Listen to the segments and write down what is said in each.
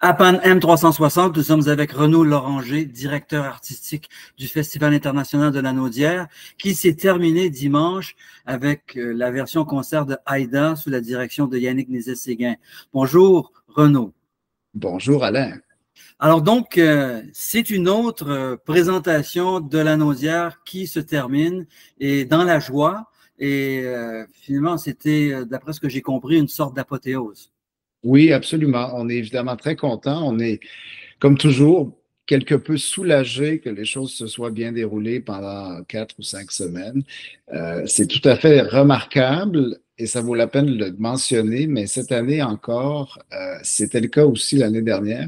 À Pan M360, nous sommes avec Renaud Loranger, directeur artistique du Festival international de la Naudière, qui s'est terminé dimanche avec la version concert de Aïda sous la direction de Yannick Nézet-Séguin. Bonjour Renaud. Bonjour Alain. Alors donc, c'est une autre présentation de la Naudière qui se termine et dans la joie. Et finalement, c'était, d'après ce que j'ai compris, une sorte d'apothéose. Oui, absolument. On est évidemment très content. On est, comme toujours, quelque peu soulagé que les choses se soient bien déroulées pendant 4 ou 5 semaines. C'est tout à fait remarquable et ça vaut la peine de le mentionner, mais cette année encore, c'était le cas aussi l'année dernière.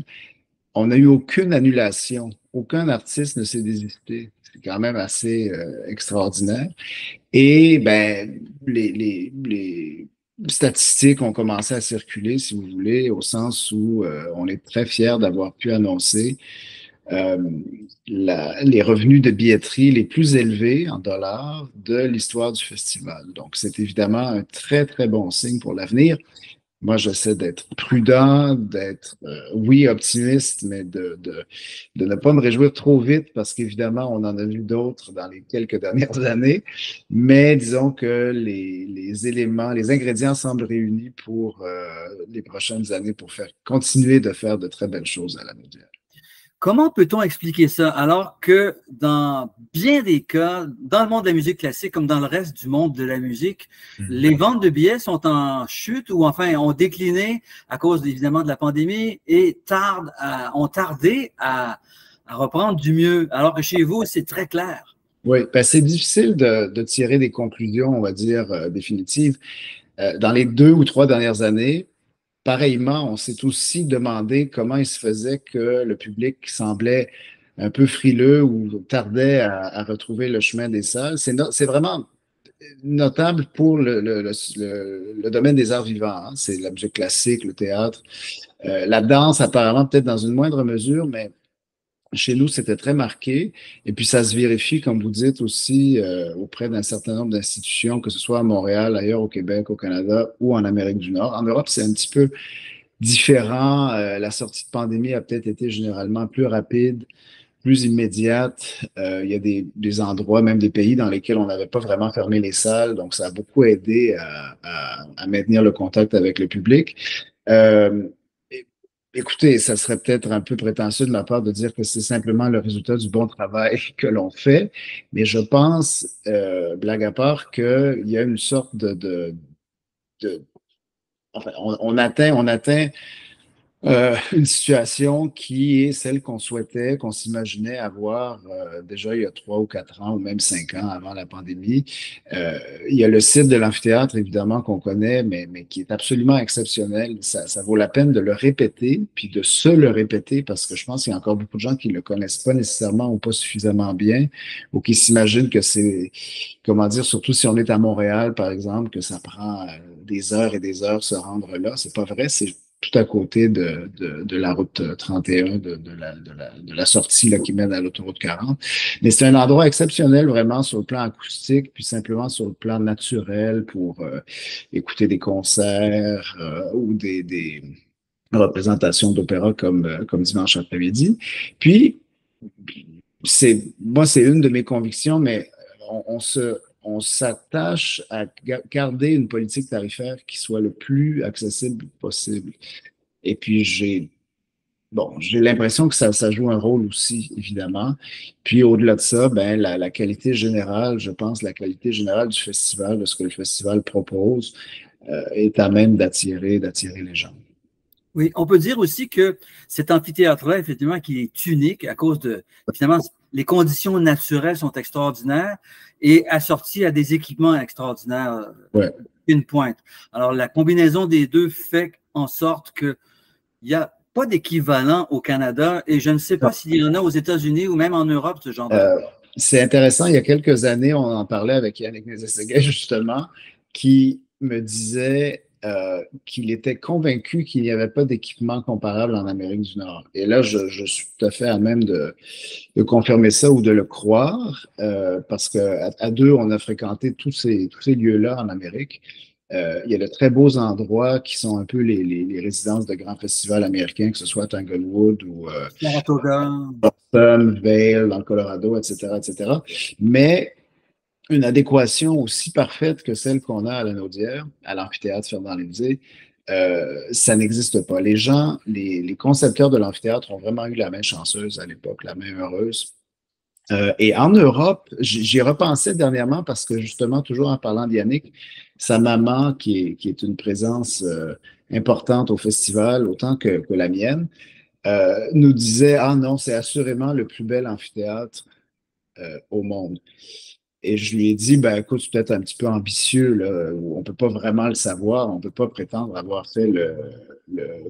On n'a eu aucune annulation. Aucun artiste ne s'est désisté. C'est quand même assez extraordinaire. Et ben, les statistiques ont commencé à circuler, si vous voulez, au sens où on est très fiers d'avoir pu annoncer euh, les revenus de billetterie les plus élevés en dollars de l'histoire du festival. Donc, c'est évidemment un très, très bon signe pour l'avenir. Moi, j'essaie d'être prudent, d'être, oui, optimiste, mais de ne pas me réjouir trop vite parce qu'évidemment, on en a vu d'autres dans les quelques dernières années. Mais disons que les éléments, les ingrédients semblent réunis pour les prochaines années pour continuer de faire de très belles choses à la Naudière. Comment peut-on expliquer ça alors que dans bien des cas, dans le monde de la musique classique comme dans le reste du monde de la musique, les ventes de billets sont en chute ou enfin ont décliné à cause évidemment de la pandémie et ont tardé à reprendre du mieux, alors que chez vous, c'est très clair. Oui, ben c'est difficile de tirer des conclusions, on va dire, définitives. Dans les 2 ou 3 dernières années, pareillement, on s'est aussi demandé comment il se faisait que le public semblait un peu frileux ou tardait à retrouver le chemin des salles. C'est vraiment notable pour le domaine des arts vivants, hein. C'est la musique classique, le théâtre, la danse apparemment peut-être dans une moindre mesure, mais chez nous, c'était très marqué. Et puis, ça se vérifie, comme vous dites, aussi auprès d'un certain nombre d'institutions, que ce soit à Montréal, ailleurs au Québec, au Canada ou en Amérique du Nord. En Europe, c'est un petit peu différent. La sortie de pandémie a peut-être été généralement plus rapide, plus immédiate. Il y a des endroits, même des pays dans lesquels on n'avait pas vraiment fermé les salles. Donc, ça a beaucoup aidé à maintenir le contact avec le public. Euh, Écoutez, ça serait peut-être un peu prétentieux de ma part de dire que c'est simplement le résultat du bon travail que l'on fait, mais je pense, blague à part, qu'il y a une sorte de enfin, on atteint une situation qui est celle qu'on souhaitait, qu'on s'imaginait avoir déjà il y a 3 ou 4 ans ou même 5 ans avant la pandémie. Il y a le site de l'amphithéâtre, évidemment, qu'on connaît, mais qui est absolument exceptionnel. Ça vaut la peine de le répéter, puis de se le répéter, parce que je pense qu'il y a encore beaucoup de gens qui ne le connaissent pas nécessairement ou pas suffisamment bien, ou qui s'imaginent que c'est, comment dire, surtout si on est à Montréal, par exemple, que ça prend des heures et des heures se rendre là. C'est pas vrai, c'est tout à côté de la route 31, de la sortie là, qui mène à l'autoroute 40. Mais c'est un endroit exceptionnel vraiment sur le plan acoustique, puis simplement sur le plan naturel pour écouter des concerts ou des représentations d'opéra comme dimanche après-midi. Puis, moi, c'est une de mes convictions, mais on s'attache à garder une politique tarifaire qui soit le plus accessible possible. Et puis, j'ai l'impression que ça joue un rôle aussi, évidemment. Puis, au-delà de ça, ben, la qualité générale, je pense, la qualité générale du festival, de ce que le festival propose, est à même d'attirer les gens. Oui, on peut dire aussi que cet amphithéâtre-là, effectivement, qui est unique à cause de, finalement, les conditions naturelles sont extraordinaires et assorties à des équipements extraordinaires, Ouais. une pointe. Alors, la combinaison des deux fait en sorte qu'il n'y a pas d'équivalent au Canada et je ne sais pas s'il y en a aux États-Unis ou même en Europe, ce genre de... C'est intéressant. Il y a quelques années, on en parlait avec Yannick Nézet-Séguin, justement, qui me disait qu'il était convaincu qu'il n'y avait pas d'équipement comparable en Amérique du Nord. Et là, je suis tout à fait à même de confirmer ça ou de le croire, parce qu'à deux, on a fréquenté tous ces lieux-là en Amérique. Il y a de très beaux endroits qui sont un peu les résidences de grands festivals américains, que ce soit Tanglewood ou Saratoga. Vail, dans le Colorado, etc., etc. Mais une adéquation aussi parfaite que celle qu'on a à la Naudière, à l'amphithéâtre Fernand-Lévesque, ça n'existe pas. Les gens, les concepteurs de l'amphithéâtre ont vraiment eu la main chanceuse à l'époque, la main heureuse. Et en Europe, j'y repensais dernièrement parce que justement, toujours en parlant d'Yannick, sa maman, qui est une présence importante au festival, autant que la mienne, nous disait, ah non, c'est assurément le plus bel amphithéâtre au monde. Et je lui ai dit, ben écoute, c'est peut-être un petit peu ambitieux, là, on ne peut pas vraiment le savoir, on ne peut pas prétendre avoir fait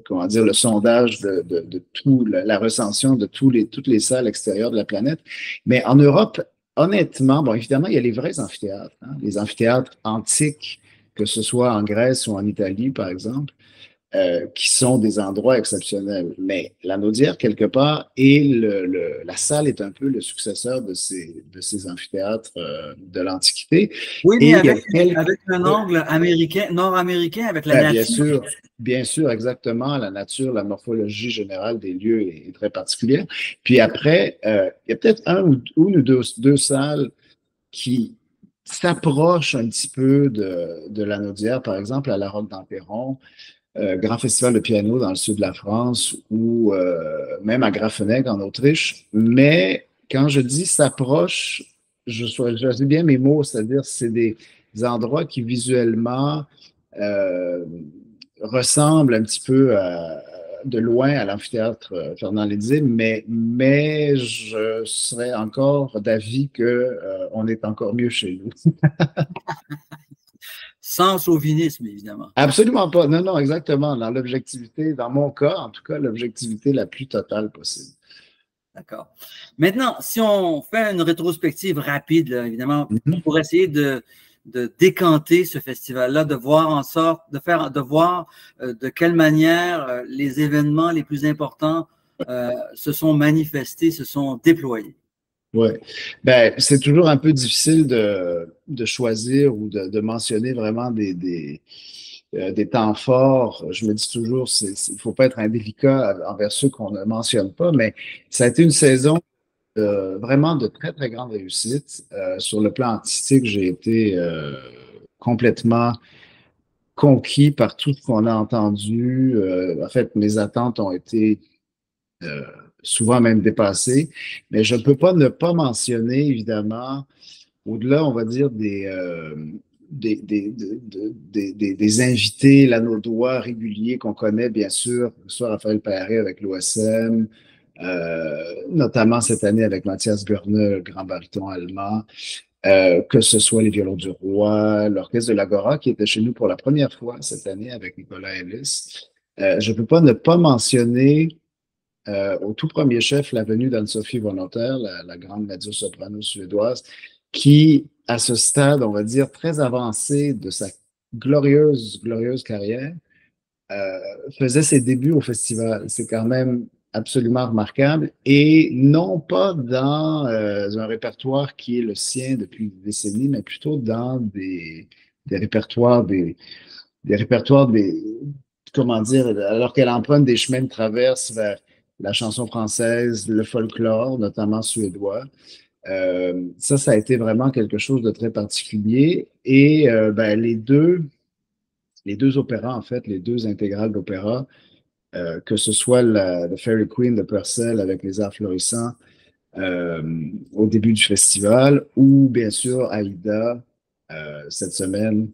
comment dire, le sondage de tout, la recension de toutes les salles extérieures de la planète. Mais en Europe, honnêtement, bon, évidemment, il y a les vrais amphithéâtres, hein, les amphithéâtres antiques, que ce soit en Grèce ou en Italie, par exemple, qui sont des endroits exceptionnels. Mais la Naudière, quelque part, et la salle est un peu le successeur de ces amphithéâtres de l'Antiquité. Oui, Et mais il y a avec un angle américain, nord-américain, avec la ben, nature. bien sûr, exactement. La nature, la morphologie générale des lieux est très particulière. Puis après, il y a peut-être une ou deux salles qui s'approchent un petit peu de la Naudière, par exemple, à la Roque d'Emperron, grand festival de piano dans le sud de la France ou même à Grafenegg en Autriche. Mais quand je dis s'approche, je choisis bien mes mots, c'est-à-dire c'est des endroits qui visuellement euh, ressemblent un petit peu de loin à l'amphithéâtre Fernand-Lévesque, mais je serais encore d'avis que on est encore mieux chez nous. Sans chauvinisme, évidemment. Absolument pas. Non, non, exactement. Dans l'objectivité, dans mon cas, en tout cas, l'objectivité la plus totale possible. D'accord. Maintenant, si on fait une rétrospective rapide, là, évidemment, Mhm. pour essayer de décanter ce festival-là, de voir en sorte, de voir de quelle manière les événements les plus importants se sont manifestés, se sont déployés. Oui. Ben, c'est toujours un peu difficile de choisir ou de mentionner vraiment des temps forts. Je me dis toujours, il ne faut pas être indélicat envers ceux qu'on ne mentionne pas, mais ça a été une saison vraiment de très, très grande réussite. Sur le plan artistique, j'ai été complètement conquis par tout ce qu'on a entendu. En fait, mes attentes ont été euh, souvent même dépassées. Mais je ne peux pas ne pas mentionner, évidemment, au-delà, on va dire, des invités lanaudois réguliers qu'on connaît, bien sûr, que ce soit Raphaël Perret avec l'OSM, notamment cette année avec Mathias Görne, le grand baryton allemand, que ce soit les Violons du Roi, l'Orchestre de l'Agora, qui était chez nous pour la première fois cette année avec Nicolas Ellis. Je ne peux pas ne pas mentionner au tout premier chef la venue d'Anne-Sophie Volontaire, la grande mezzo-soprano suédoise, qui, à ce stade, on va dire, très avancé de sa glorieuse carrière, faisait ses débuts au festival. C'est quand même absolument remarquable et non pas dans un répertoire qui est le sien depuis des décennies, mais plutôt dans des répertoires, des répertoires, comment dire, alors qu'elle emprunte des chemins de traverse vers la chanson française, le folklore, notamment suédois. Ça a été vraiment quelque chose de très particulier. Et ben, les deux opéras, en fait, les deux intégrales d'opéra, que ce soit The Fairy Queen de Purcell avec les arts florissants euh, au début du festival, ou bien sûr Aïda cette semaine,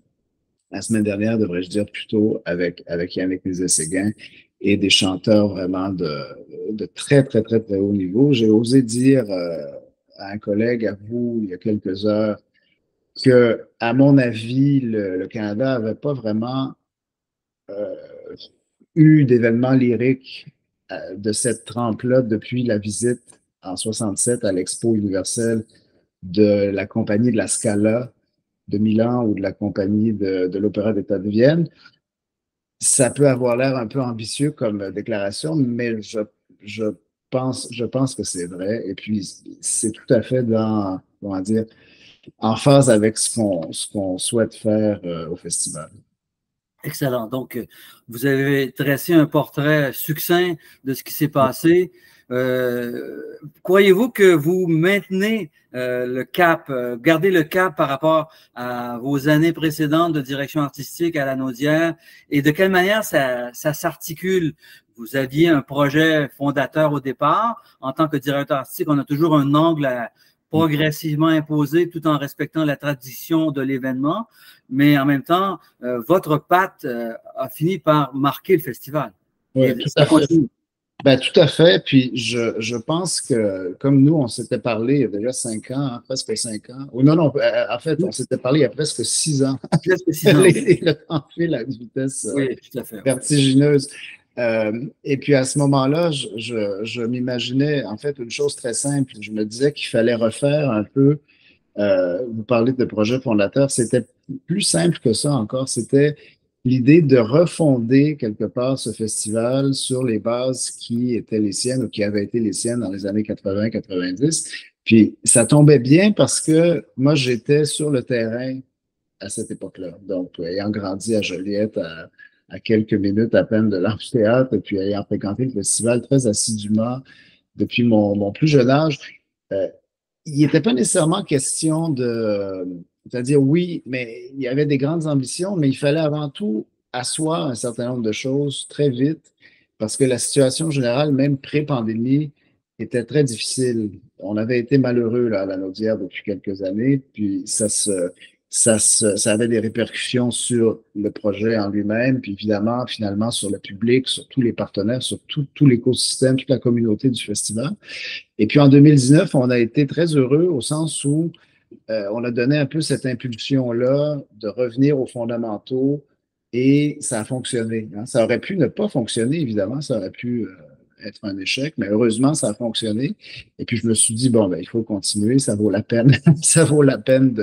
la semaine dernière, devrais-je dire plutôt, avec Yannick Nézet-Séguin et des chanteurs vraiment de très, très, très, très haut niveau. J'ai osé dire à un collègue, à vous, il y a quelques heures, que, à mon avis, le Canada n'avait pas vraiment euh, eu d'événements lyriques de cette trempe-là depuis la visite en 67 à l'Expo universelle de la compagnie de la Scala de Milan ou de la compagnie de l'Opéra d'État de Vienne. Ça peut avoir l'air un peu ambitieux comme déclaration, mais je je pense que c'est vrai. Et puis, c'est tout à fait dans, comment dire, en phase avec ce qu'on souhaite faire au festival. Excellent. Donc, vous avez dressé un portrait succinct de ce qui s'est passé. Croyez-vous que vous maintenez le cap, gardez le cap par rapport à vos années précédentes de direction artistique à la Naudière et de quelle manière ça s'articule? Vous aviez un projet fondateur au départ. En tant que directeur artistique, on a toujours un angle à progressivement imposer tout en respectant la tradition de l'événement. Mais en même temps, votre patte a fini par marquer le festival. Oui, tout à fait. Ben, tout à fait. Puis je pense que comme nous, on s'était parlé il y a déjà 5 ans, hein, presque 5 ans. Ou non, non, en fait, on s'était parlé il y a presque 6 ans. Presque 6 ans. Le temps file à une vitesse oui, tout à fait, vertigineuse. Et puis à ce moment-là, je m'imaginais en fait une chose très simple. Je me disais qu'il fallait refaire un peu. Vous parlez de projet fondateur, c'était plus simple que ça encore. C'était l'idée de refonder quelque part ce festival sur les bases qui étaient les siennes ou qui avaient été les siennes dans les années 80-90. Puis ça tombait bien parce que moi, j'étais sur le terrain à cette époque-là. Donc, ayant grandi à Joliette, à quelques minutes à peine de l'amphithéâtre, et puis ayant fréquenté le festival très assidûment depuis mon plus jeune âge, il n'était pas nécessairement question c'est-à-dire oui, mais il y avait des grandes ambitions, mais il fallait avant tout asseoir un certain nombre de choses très vite parce que la situation générale, même pré-pandémie, était très difficile. On avait été malheureux là, à la Naudière depuis quelques années, puis ça avait des répercussions sur le projet en lui-même, puis évidemment, finalement, sur le public, sur tous les partenaires, sur tout l'écosystème, toute la communauté du festival. Et puis en 2019, on a été très heureux au sens où on a donné un peu cette impulsion-là de revenir aux fondamentaux et ça a fonctionné. Hein. Ça aurait pu ne pas fonctionner, évidemment, ça aurait pu être un échec, mais heureusement, ça a fonctionné. Et puis je me suis dit, bon, ben, il faut continuer, ça vaut la peine, ça vaut la peine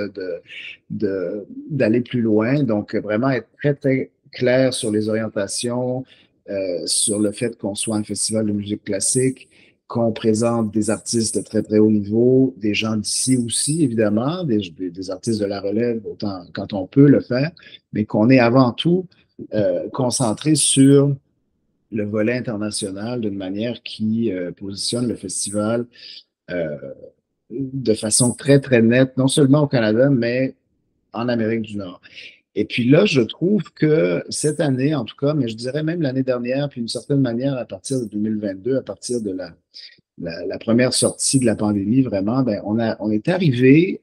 d'aller plus loin. Donc, vraiment être très, très clair sur les orientations, sur le fait qu'on soit un festival de musique classique, qu'on présente des artistes de très, très haut niveau, des gens d'ici aussi, évidemment, des artistes de la relève, autant quand on peut le faire, mais qu'on est avant tout concentré sur le volet international d'une manière qui positionne le festival euh, de façon très, très nette, non seulement au Canada, mais en Amérique du Nord. Et puis là, je trouve que cette année, en tout cas, mais je dirais même l'année dernière, puis d'une certaine manière, à partir de 2022, à partir de la première sortie de la pandémie, vraiment, ben, on est arrivé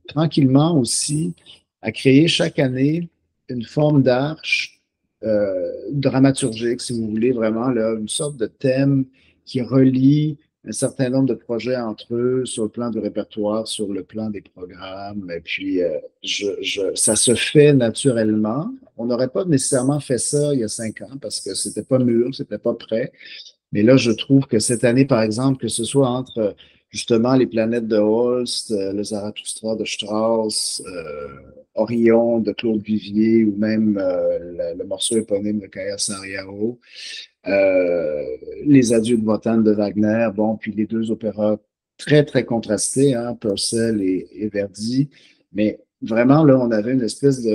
tranquillement aussi à créer chaque année une forme d'arche dramaturgique, si vous voulez, vraiment, là, une sorte de thème qui relie un certain nombre de projets entre eux sur le plan du répertoire, sur le plan des programmes. Et puis, ça se fait naturellement. On n'aurait pas nécessairement fait ça il y a 5 ans parce que c'était pas mûr, c'était pas prêt. Mais là, je trouve que cette année, par exemple, que ce soit entre justement les planètes de Holst, le Zarathustra de Strauss, Orion de Claude Vivier ou même le morceau éponyme de Kaya Sariao, les Adieux de Wotan de Wagner, bon, puis les deux opéras très, très contrastés, hein, Purcell et Verdi. Mais vraiment, là, on avait une espèce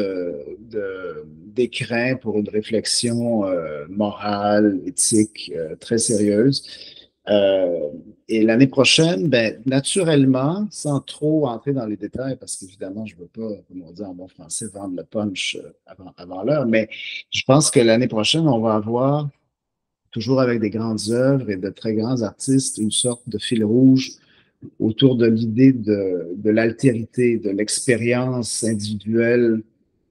d'écrin pour une réflexion morale, éthique, très sérieuse. Et l'année prochaine, ben, naturellement, sans trop entrer dans les détails, parce qu'évidemment, je ne veux pas, comme on dit en bon français, vendre le punch avant l'heure, mais je pense que l'année prochaine, on va avoir, toujours avec des grandes œuvres et de très grands artistes, une sorte de fil rouge autour de l'idée de l'altérité, de l'expérience individuelle,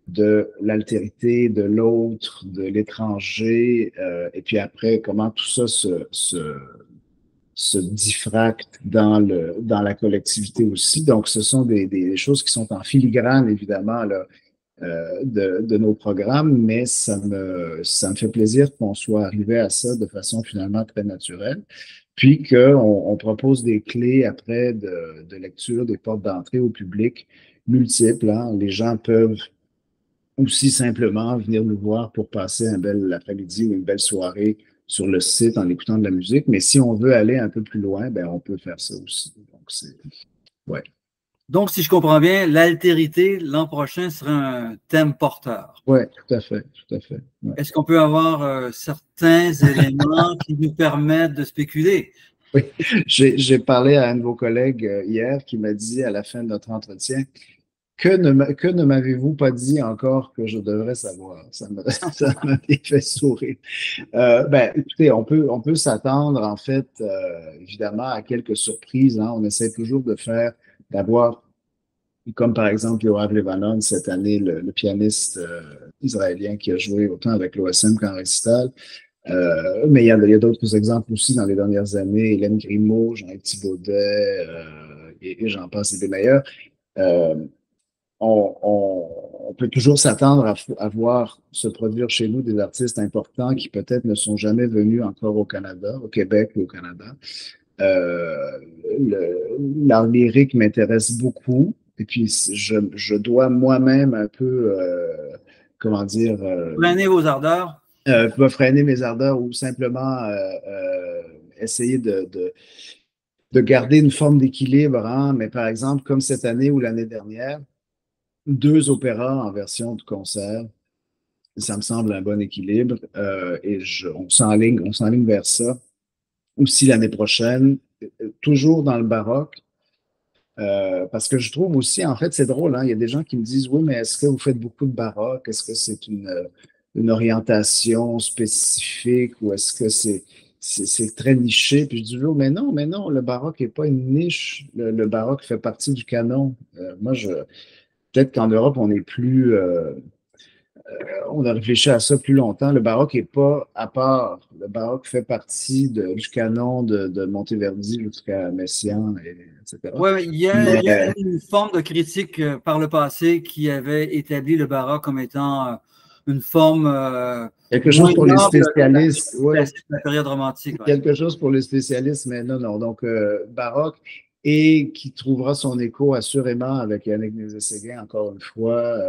de l'altérité, de l'autre, de l'étranger, et puis après, comment tout ça se diffracte dans la collectivité aussi. Donc, ce sont des choses qui sont en filigrane, évidemment, là, de nos programmes, mais ça me fait plaisir qu'on soit arrivé à ça de façon finalement très naturelle. Puis qu'on propose des clés après de lecture, des portes d'entrée au public multiples. Hein. Les gens peuvent aussi simplement venir nous voir pour passer un bel après-midi ou une belle soirée sur le site en écoutant de la musique. Mais si on veut aller un peu plus loin, ben on peut faire ça aussi. Donc, ouais. Donc, si je comprends bien, l'altérité, l'an prochain, sera un thème porteur. Oui, tout à fait, tout à fait. Ouais. Est-ce qu'on peut avoir certains éléments qui nous permettent de spéculer? Oui, j'ai parlé à un de vos collègues hier qui m'a dit à la fin de notre entretien, que ne m'avez-vous pas dit encore que je devrais savoir? Ça m'a fait sourire. Ben, écoutez, on peut s'attendre, en fait, évidemment, à quelques surprises. Hein. On essaie toujours d'avoir, comme par exemple Yoav Levanon, cette année, le pianiste israélien qui a joué autant avec l'OSM qu'en récital. Mais il y a d'autres exemples aussi dans les dernières années. Hélène Grimaud, Jean-Yves Thibaudet, et j'en passe, et des meilleurs. Euh, on peut toujours s'attendre à voir se produire chez nous des artistes importants qui peut-être ne sont jamais venus encore au Canada, au Québec ou au Canada. Euh, L'art lyrique m'intéresse beaucoup. Et puis, je dois moi-même un peu, comment dire, Prenez vos ardeurs. pas freiner mes ardeurs ou simplement essayer de garder une forme d'équilibre. Hein. Mais par exemple, comme cette année ou l'année dernière, 2 opéras en version de concert, ça me semble un bon équilibre et on s'enligne vers ça. Aussi l'année prochaine, toujours dans le baroque, parce que je trouve aussi, en fait, c'est drôle, hein, il y a des gens qui me disent, oui, mais est-ce que vous faites beaucoup de baroque? Est-ce que c'est une orientation spécifique ou est-ce que c'est très niché? Puis je dis toujours, mais non, le baroque n'est pas une niche. Le baroque fait partie du canon. Peut-être qu'en Europe, on a réfléchi à ça plus longtemps. Le baroque n'est pas à part. Le baroque fait partie du canon de Monteverdi jusqu'à Messiaen, etc. Oui, il y a Mais une forme de critique par le passé qui avait établi le baroque comme étant une forme quelque moins chose pour les noble spécialistes, de ouais, la période romantique. Ouais. quelque chose pour les spécialistes, mais non, non. Donc, baroque et qui trouvera son écho assurément avec Yannick Nézet-Séguin, encore une fois.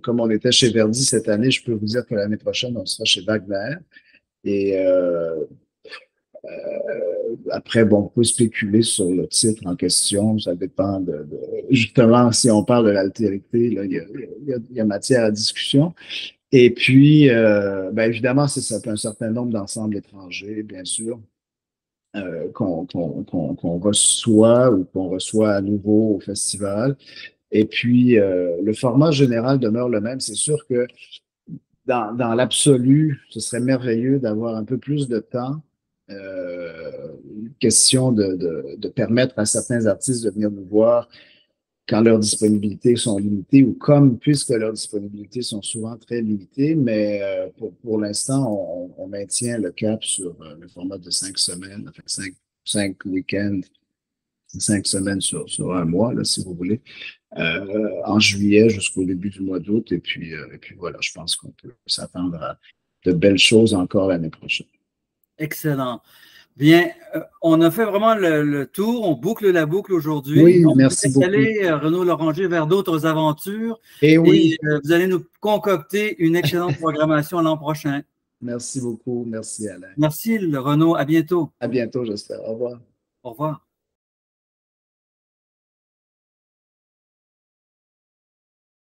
Comme on était chez Verdi cette année, je peux vous dire que l'année prochaine, on sera chez Wagner. Et après, bon, on peut spéculer sur le titre en question. Ça dépend justement, si on parle de l'altérité, là, il y a matière à discussion. Et puis, ben évidemment, c'est ça, un certain nombre d'ensembles étrangers, bien sûr, qu'on reçoit ou qu'on reçoit à nouveau au festival. Et puis, le format général demeure le même. C'est sûr que dans l'absolu, ce serait merveilleux d'avoir un peu plus de temps. Question de permettre à certains artistes de venir nous voir quand leurs disponibilités sont limitées ou comme, puisque leurs disponibilités sont souvent très limitées, mais pour l'instant, on maintient le cap sur le format de 5 semaines, enfin 5 week-ends, 5 semaines sur un mois, là, si vous voulez, en juillet jusqu'au début du mois d'août. Et puis voilà, je pense qu'on peut s'attendre à de belles choses encore l'année prochaine. Excellent. Bien, on a fait vraiment le tour, on boucle la boucle aujourd'hui. Oui, On merci va beaucoup. aller, Renaud Loranger, vers d'autres aventures. Et oui, vous allez nous concocter une excellente programmation l'an prochain. merci beaucoup. Merci, Alain. Merci, Renaud. À bientôt. À bientôt, j'espère. Au revoir. Au revoir.